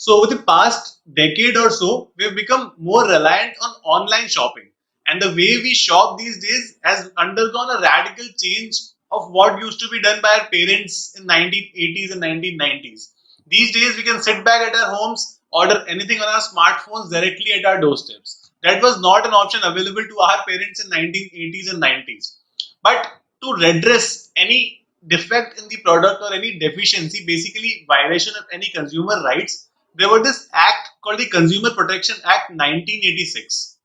So over the past decade or so, we've become more reliant on online shopping. And the way we shop these days has undergone a radical change of what used to be done by our parents in 1980s and 1990s. These days, we can sit back at our homes, order anything on our smartphones directly at our doorsteps. That was not an option available to our parents in 1980s and 90s. But to redress any defect in the product or any deficiency, basically violation of any consumer rights, there was this act called the Consumer Protection Act 1986.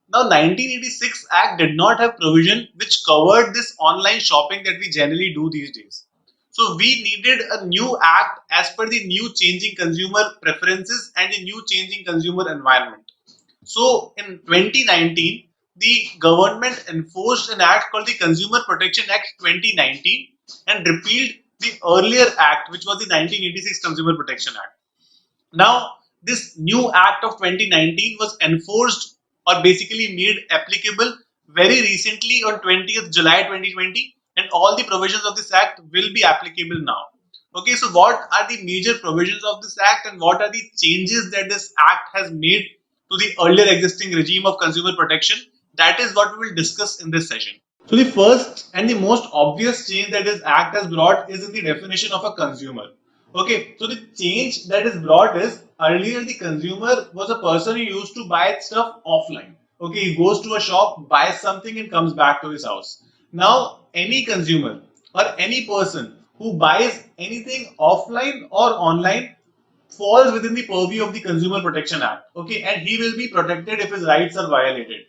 Now, 1986 Act did not have provision which covered this online shopping that we generally do these days. So we needed a new act as per the new changing consumer preferences and the new changing consumer environment. So in 2019, the government enforced an act called the Consumer Protection Act 2019 and repealed the earlier act, which was the 1986 Consumer Protection Act. Now, this new act of 2019 was enforced or basically made applicable very recently on 20th July 2020, and all the provisions of this act will be applicable now. Okay, so what are the major provisions of this act and what are the changes that this act has made to the earlier existing regime of consumer protection? That is what we will discuss in this session. So the first and the most obvious change that this act has brought is in the definition of a consumer. Okay, so the change that is brought is earlier the consumer was a person who used to buy stuff offline. Okay, he goes to a shop, buys something, and comes back to his house. Now, any consumer or any person who buys anything offline or online falls within the purview of the Consumer Protection Act. Okay, and he will be protected if his rights are violated.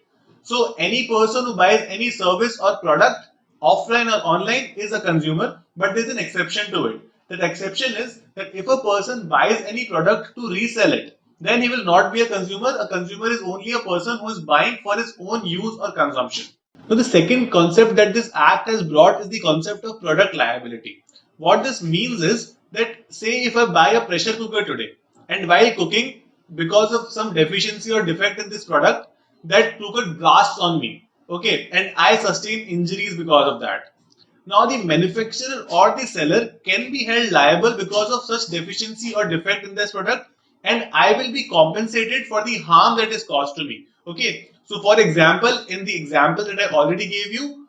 So, any person who buys any service or product offline or online is a consumer, but there's an exception to it. That exception is that if a person buys any product to resell it, then he will not be a consumer. A consumer is only a person who is buying for his own use or consumption. So the second concept that this act has brought is the concept of product liability. What this means is that say if I buy a pressure cooker today and while cooking, because of some deficiency or defect in this product, that cooker blasts on me. Okay, and I sustain injuries because of that. Now, the manufacturer or the seller can be held liable because of such deficiency or defect in this product, and I will be compensated for the harm that is caused to me. Okay, so for example, in the example that I already gave you,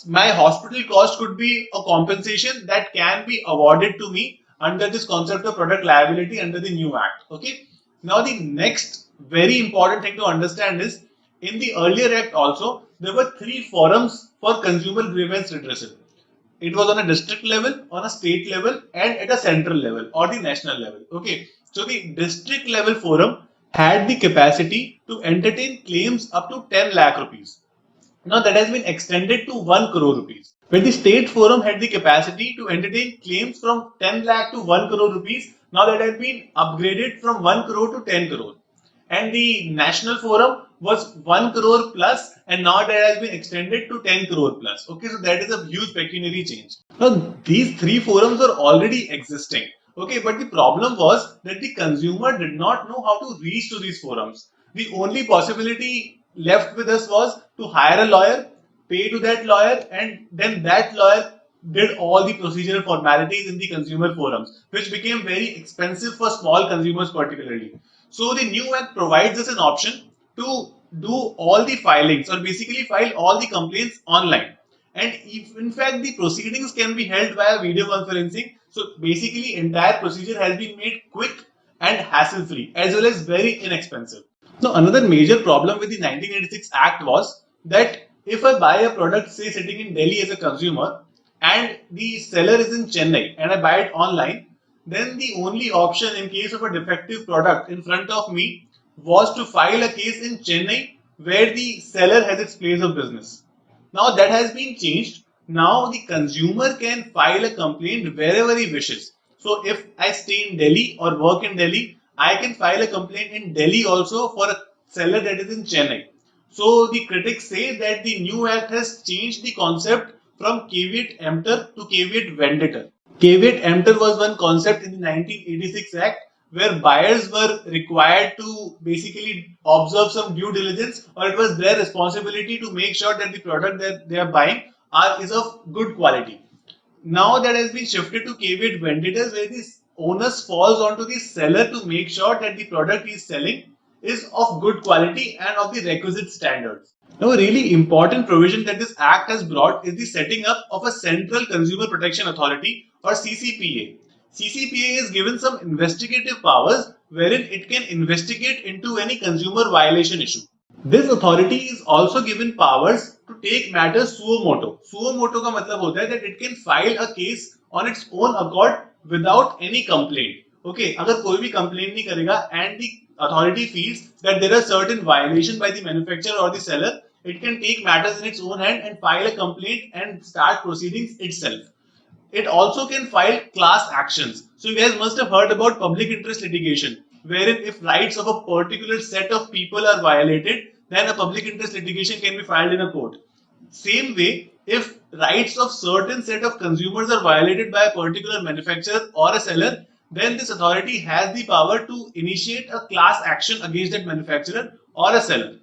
my hospital cost could be a compensation that can be awarded to me under this concept of product liability under the new act. Okay, now the next very important thing to understand is in the earlier act also there were three forums for consumer grievance redressal. It was on a district level, on a state level, and at a central level or the national level. Okay, so the district level forum had the capacity to entertain claims up to 10 lakh rupees. Now that has been extended to 1 crore rupees. When the state forum had the capacity to entertain claims from 10 lakh to 1 crore rupees, now that has been upgraded from 1 crore to 10 crore. And the national forum was 1 crore plus, and now that has been extended to 10 crore plus. Okay, so that is a huge pecuniary change. Now these three forums are already existing. Okay, but the problem was that the consumer did not know how to reach to these forums. The only possibility left with us was to hire a lawyer, pay to that lawyer, and then that lawyer did all the procedural formalities in the consumer forums, which became very expensive for small consumers particularly. So the new act provides us an option to do all the filings or basically file all the complaints online. And if in fact the proceedings can be held via video conferencing, so basically entire procedure has been made quick and hassle free as well as very inexpensive. Now, another major problem with the 1986 Act was that if I buy a product, say sitting in Delhi as a consumer, and the seller is in Chennai and I buy it online, then the only option in case of a defective product in front of me was to file a case in Chennai where the seller has its place of business. Now that has been changed. Now the consumer can file a complaint wherever he wishes. So if I stay in Delhi or work in Delhi, I can file a complaint in Delhi also for a seller that is in Chennai. So the critics say that the new act has changed the concept from caveat emptor to caveat venditor. Caveat emptor was one concept in the 1986 Act where buyers were required to basically observe some due diligence, or it was their responsibility to make sure that the product that they are buying is of good quality. Now that has been shifted to caveat venditor, where the onus falls onto the seller to make sure that the product he is selling is of good quality and of the requisite standards. Now, a really important provision that this Act has brought is the setting up of a Central Consumer Protection Authority or CCPA. CCPA is given some investigative powers wherein it can investigate into any consumer violation issue. This authority is also given powers to take matters suo moto. Suo moto का मतलब होता है that it can file a case on its own accord without any complaint. Okay, अगर कोई भी complaint नहीं करेगा and the authority feels that there are certain violation by the manufacturer or the seller, it can take matters in its own hand and file a complaint and start proceedings itself. It also can file class actions. So you guys must have heard about public interest litigation, wherein if rights of a particular set of people are violated, then a public interest litigation can be filed in a court. Same way, if rights of certain set of consumers are violated by a particular manufacturer or a seller, then this authority has the power to initiate a class action against that manufacturer or a seller.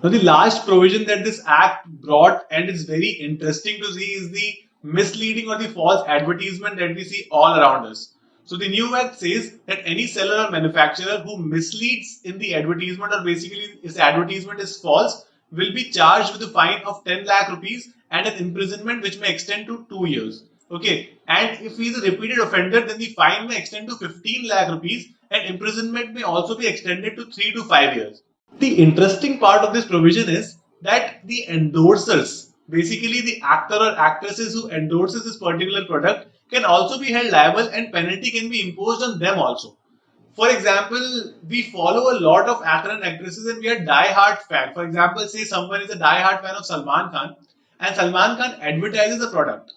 Now, the last provision that this act brought, and it's very interesting to see, is the misleading or the false advertisement that we see all around us. So, the new act says that any seller or manufacturer who misleads in the advertisement, or basically his advertisement is false, will be charged with a fine of 10 lakh rupees and an imprisonment which may extend to 2 years. Okay, and if he is a repeated offender, then the fine may extend to 15 lakh rupees and imprisonment may also be extended to 3 to 5 years. The interesting part of this provision is that the endorsers, basically the actor or actresses who endorses this particular product, can also be held liable and penalty can be imposed on them also. For example, we follow a lot of actors and actresses and we are die-hard fan. For example, say someone is a die-hard fan of Salman Khan and Salman Khan advertises a product.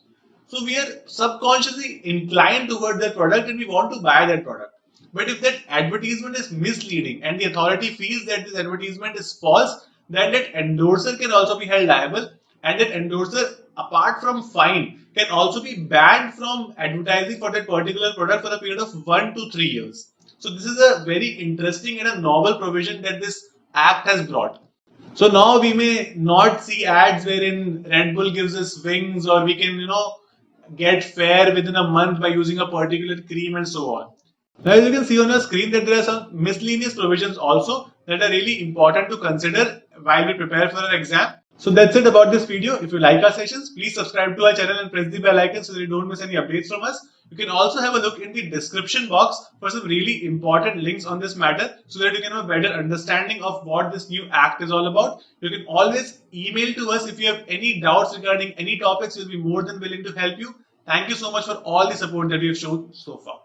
So we are subconsciously inclined toward that product and we want to buy that product. But if that advertisement is misleading and the authority feels that this advertisement is false, then that endorser can also be held liable, and that endorser, apart from fine, can also be banned from advertising for that particular product for a period of 1 to 3 years. So this is a very interesting and a novel provision that this act has brought. So now we may not see ads wherein Red Bull gives us wings, or we can, get fair within a month by using a particular cream and so on. Now, as you can see on your screen, that there are some miscellaneous provisions also that are really important to consider while we prepare for our exam. So that's it about this video. If you like our sessions, please subscribe to our channel and press the bell icon so that you don't miss any updates from us. You can also have a look in the description box for some really important links on this matter so that you can have a better understanding of what this new act is all about. You can always email to us if you have any doubts regarding any topics. We'll be more than willing to help you. Thank you so much for all the support that you have shown so far.